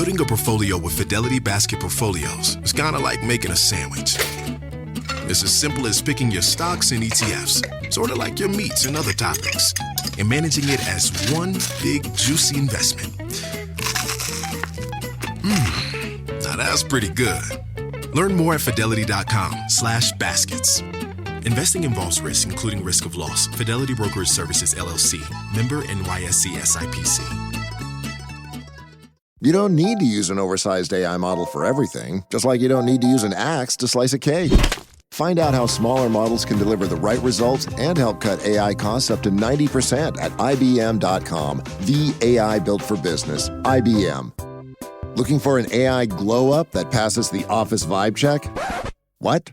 Building a portfolio with Fidelity Basket Portfolios is kind of like making a sandwich. It's as simple as picking your stocks and ETFs, sort of like your meats and other topics, and managing it as one big, juicy investment. Now that's pretty good. Learn more at fidelity.com/baskets. Investing involves risk, including risk of loss. Fidelity Brokerage Services, LLC. Member NYSE SIPC. You don't need to use an oversized AI model for everything, just like you don't need to use an axe to slice a cake. Find out how smaller models can deliver the right results and help cut AI costs up to 90% at IBM.com. The AI built for business. IBM. Looking for an AI glow-up that passes the office vibe check? What?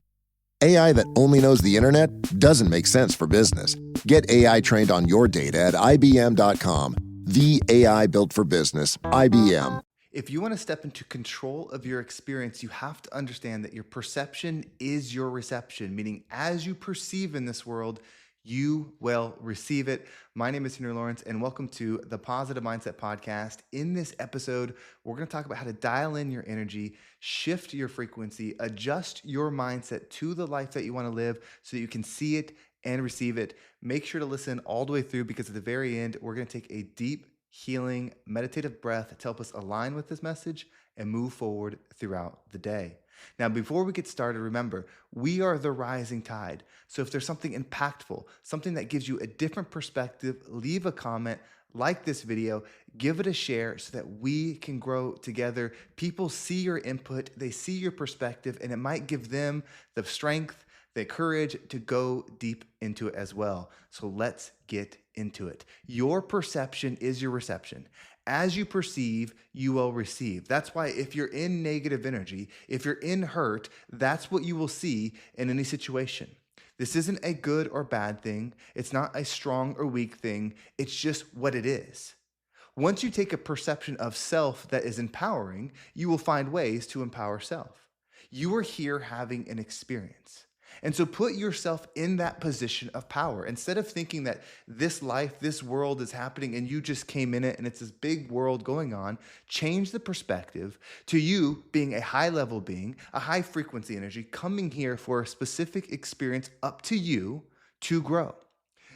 AI that only knows the internet doesn't make sense for business. Get AI trained on your data at IBM.com. The AI built for business. IBM. If you want to step into control of your experience, you have to understand that your perception is your reception, meaning as you perceive in this world, you will receive it. My name is Henry Lawrence, and welcome to the Positive Mindset Podcast. In this episode, we're going to talk about how to dial in your energy, shift your frequency, adjust your mindset to the life that you want to live so that you can see it and receive it. Make sure to listen all the way through, because at the very end, we're going to take a deep, healing, meditative breath to help us align with this message and move forward throughout the day. Now, before we get started, remember, we are the rising tide. So if there's something impactful, something that gives you a different perspective, leave a comment, like this video, give it a share so that we can grow together. People see your input, they see your perspective, and it might give them the strength, the courage to go deep into it as well. So let's get into it. Your perception is your reception. As you perceive, you will receive. That's why if you're in negative energy, if you're in hurt, that's what you will see in any situation. This isn't a good or bad thing. It's not a strong or weak thing. It's just what it is. Once you take a perception of self that is empowering, you will find ways to empower self. You are here having an experience. And so put yourself in that position of power. Instead of thinking that this life, this world is happening and you just came in it and it's this big world going on, change the perspective to you being a high level being, a high frequency energy, coming here for a specific experience up to you to grow.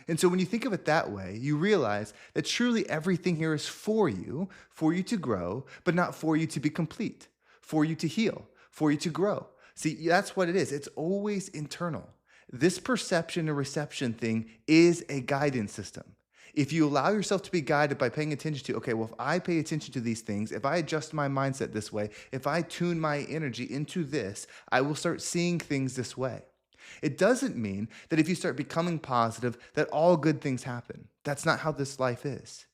And so when you think of it that way, you realize that truly everything here is for you to grow, but not for you to be complete, for you to heal, for you to grow. See, that's what it is. It's always internal. This perception and reception thing is a guidance system. If you allow yourself to be guided by paying attention to, okay, well, if I pay attention to these things, if I adjust my mindset this way, if I tune my energy into this, I will start seeing things this way. It doesn't mean that if you start becoming positive, that all good things happen. That's not how this life is.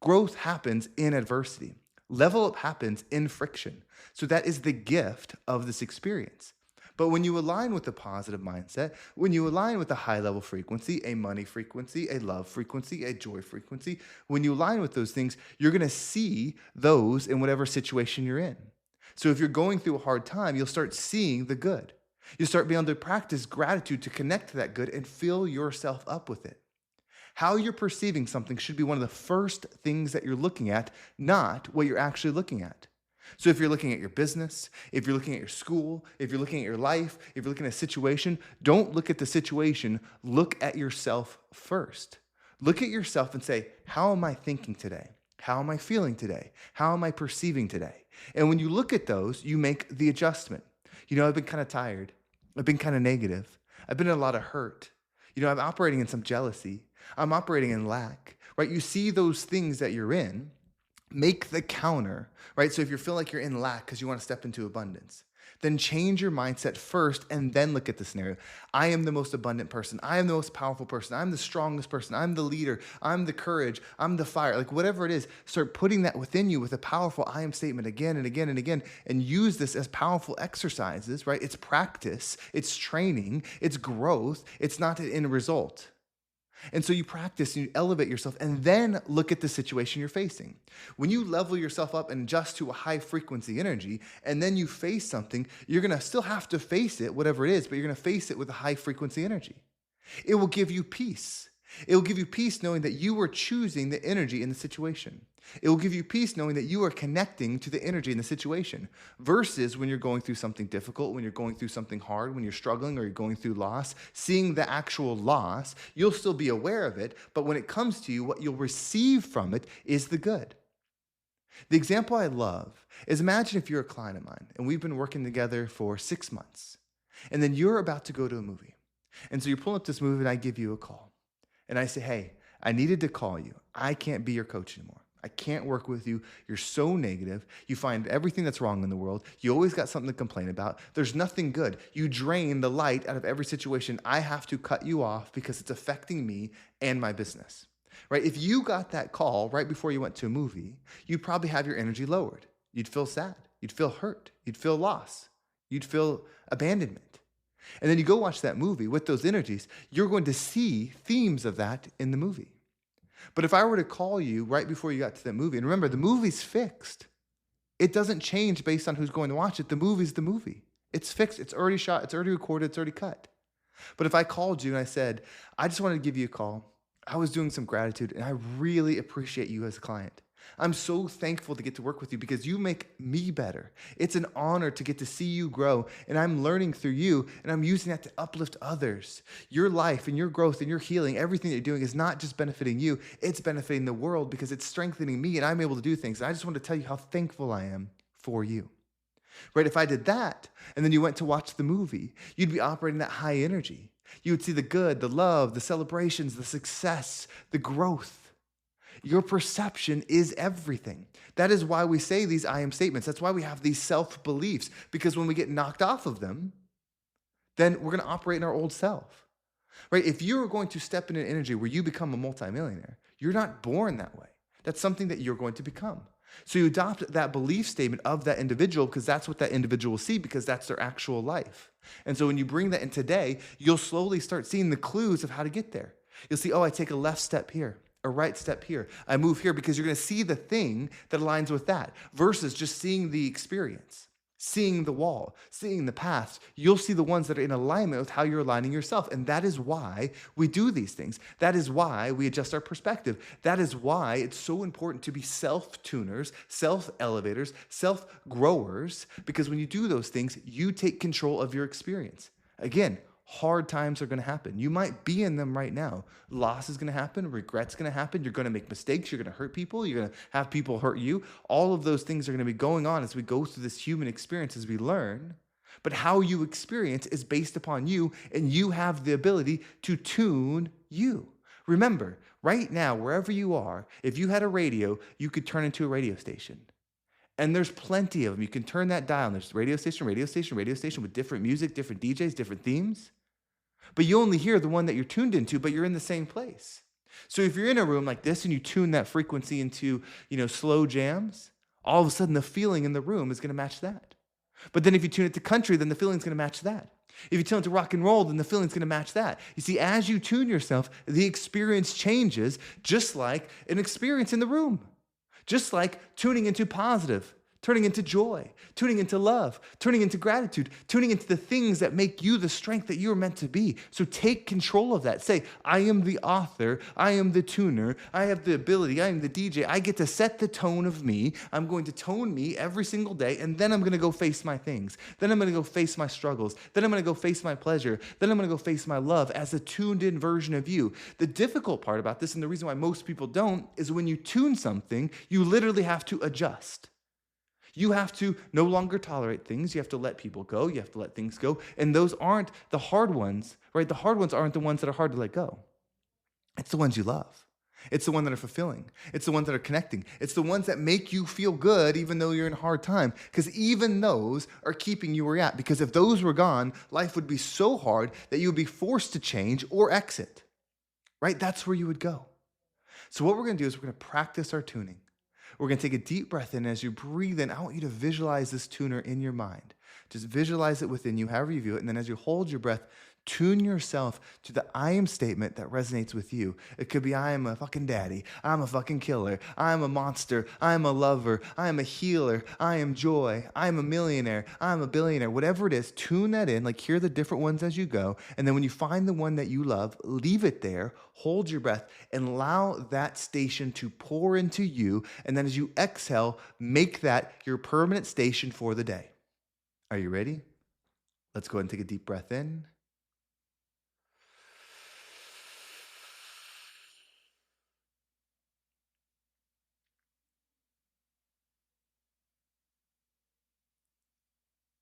Growth happens in adversity. Level up happens in friction. So that is the gift of this experience. But when you align with a positive mindset, when you align with a high level frequency, a money frequency, a love frequency, a joy frequency, when you align with those things, you're going to see those in whatever situation you're in. So if you're going through a hard time, you'll start seeing the good. You'll start being able to practice gratitude to connect to that good and fill yourself up with it. How you're perceiving something should be one of the first things that you're looking at, not what you're actually looking at. So if you're looking at your business, if you're looking at your school, if you're looking at your life, if you're looking at a situation, don't look at the situation, look at yourself first. Look at yourself and say, how am I thinking today? How am I feeling today? How am I perceiving today? And when you look at those, you make the adjustment. I've been kind of tired. I've been kind of negative. I've been in a lot of hurt. I'm operating in some jealousy. I'm operating in lack, right? You see those things that you're in, make the counter, right? So if you feel like you're in lack because you want to step into abundance, then change your mindset first and then look at the scenario. I am the most abundant person. I am the most powerful person. I'm the strongest person. I'm the leader. I'm the courage. I'm the fire. Like whatever it is, start putting that within you with a powerful I am statement again and again and again, and use this as powerful exercises, right? It's practice. It's training. It's growth. It's not an end result. And so you practice and you elevate yourself and then look at the situation you're facing. When you level yourself up and adjust to a high frequency energy and then you face something, you're going to still have to face it, whatever it is, but you're going to face it with a high frequency energy. It will give you peace. It will give you peace knowing that you are choosing the energy in the situation. It will give you peace knowing that you are connecting to the energy in the situation versus when you're going through something difficult, when you're going through something hard, when you're struggling or you're going through loss, seeing the actual loss, you'll still be aware of it. But when it comes to you, what you'll receive from it is the good. The example I love is imagine if you're a client of mine and we've been working together for 6 months and then you're about to go to a movie. And so you're pulling up this movie and I give you a call. And I say, hey, I needed to call you. I can't be your coach anymore. I can't work with you. You're so negative. You find everything that's wrong in the world. You always got something to complain about. There's nothing good. You drain the light out of every situation. I have to cut you off because it's affecting me and my business. Right? If you got that call right before you went to a movie, you'd probably have your energy lowered. You'd feel sad. You'd feel hurt. You'd feel loss. You'd feel abandonment. And then you go watch that movie with those energies, you're going to see themes of that in the movie. But if I were to call you right before you got to that movie, and remember, the movie's fixed. It doesn't change based on who's going to watch it. The movie's the movie. It's fixed. It's already shot. It's already recorded. It's already cut. But if I called you and I said, I just wanted to give you a call. I was doing some gratitude, and I really appreciate you as a client. I'm so thankful to get to work with you because you make me better. It's an honor to get to see you grow, and I'm learning through you, and I'm using that to uplift others. Your life and your growth and your healing, everything that you're doing is not just benefiting you, it's benefiting the world because it's strengthening me, and I'm able to do things. And I just want to tell you how thankful I am for you. Right? If I did that, and then you went to watch the movie, you'd be operating that high energy. You would see the good, the love, the celebrations, the success, the growth. Your perception is everything. That is why we say these I am statements. That's why we have these self-beliefs, because when we get knocked off of them, then we're going to operate in our old self. Right? If you're going to step in an energy where you become a multimillionaire, you're not born that way. That's something that you're going to become. So you adopt that belief statement of that individual because that's what that individual will see because that's their actual life. And so when you bring that in today, you'll slowly start seeing the clues of how to get there. You'll see, oh, I take a left step here, a right step here. I move here because you're going to see the thing that aligns with that versus just seeing the experience, seeing the wall, seeing the paths. You'll see the ones that are in alignment with how you're aligning yourself. And that is why we do these things. That is why we adjust our perspective. That is why it's so important to be self-tuners, self-elevators, self-growers, because when you do those things, you take control of your experience. Again, hard times are going to happen. You might be in them right now. Loss is going to happen. Regret's going to happen. You're going to make mistakes. You're going to hurt people. You're going to have people hurt you. All of those things are going to be going on as we go through this human experience, as we learn. But how you experience is based upon you, and you have the ability to tune you. Remember, right now, wherever you are, if you had a radio, you could turn into a radio station. And there's plenty of them. You can turn that dial. And there's radio station with different music, different DJs, different themes. But you only hear the one that you're tuned into, but you're in the same place. So if you're in a room like this and you tune that frequency into, slow jams, all of a sudden the feeling in the room is going to match that. But then if you tune it to country, then the feeling's going to match that. If you tune it to rock and roll, then the feeling's going to match that. You see, as you tune yourself, the experience changes, just like an experience in the room. Just like tuning into positive, turning into joy, tuning into love, turning into gratitude, tuning into the things that make you the strength that you're meant to be. So take control of that. Say, I am the author, I am the tuner, I have the ability, I am the DJ. I get to set the tone of me. I'm going to tone me every single day, and then I'm going to go face my things. Then I'm going to go face my struggles. Then I'm going to go face my pleasure. Then I'm going to go face my love as a tuned-in version of you. The difficult part about this, and the reason why most people don't, is when you tune something, you literally have to adjust. You have to no longer tolerate things. You have to let people go. You have to let things go. And those aren't the hard ones, right? The hard ones aren't the ones that are hard to let go. It's the ones you love. It's the ones that are fulfilling. It's the ones that are connecting. It's the ones that make you feel good even though you're in a hard time. Because even those are keeping you where you're at. Because if those were gone, life would be so hard that you would be forced to change or exit, right? That's where you would go. So what we're going to do is we're going to practice our tuning. We're going to take a deep breath in. As you breathe in, I want you to visualize this tuner in your mind. Just visualize it within you, however you view it. And then as you hold your breath, Tune yourself to the I am statement that resonates with you. It could be I am a fucking daddy. I'm a fucking killer. I'm a monster. I'm a lover. I am a healer. I am joy. I'm a millionaire. I'm a billionaire. Whatever it is, tune that in. Like, hear the different ones as you go. And then when you find the one that you love, leave it there, hold your breath, and allow that station to pour into you. And then as you exhale, make that your permanent station for the day. Are you ready? Let's go ahead and take a deep breath in.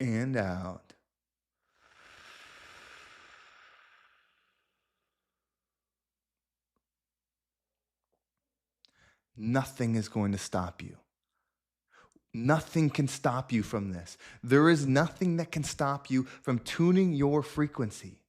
And out. Nothing is going to stop you. Nothing can stop you from this. There is nothing that can stop you from tuning your frequency.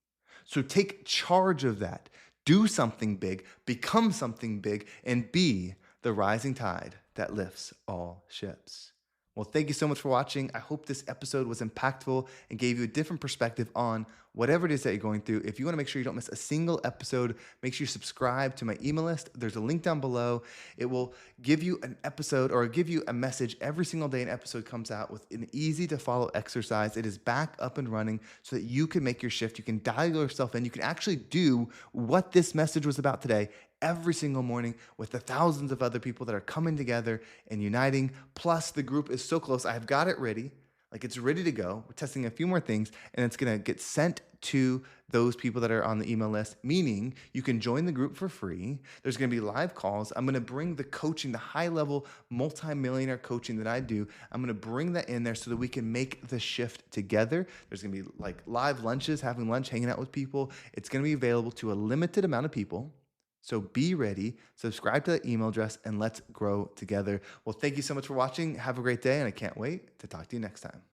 So take charge of that. Do something big, become something big, and be the rising tide that lifts all ships. Well, thank you so much for watching. I hope this episode was impactful and gave you a different perspective on whatever it is that you're going through. If you want to make sure you don't miss a single episode, make sure you subscribe to my email list. There's a link down below. It will give you an episode or give you a message every single day an episode comes out with an easy to follow exercise. It is back up and running so that you can make your shift. You can dial yourself in. You can actually do what this message was about today every single morning with the thousands of other people that are coming together and uniting. Plus, the group is so close. I've got it ready. Like, it's ready to go. We're testing a few more things, and it's going to get sent to those people that are on the email list, meaning you can join the group for free. There's going to be live calls. I'm going to bring the coaching, the high-level multi-millionaire coaching that I do. I'm going to bring that in there so that we can make the shift together. There's going to be like live lunches, having lunch, hanging out with people. It's going to be available to a limited amount of people. So be ready, subscribe to that email address, and let's grow together. Well, thank you so much for watching. Have a great day, and I can't wait to talk to you next time.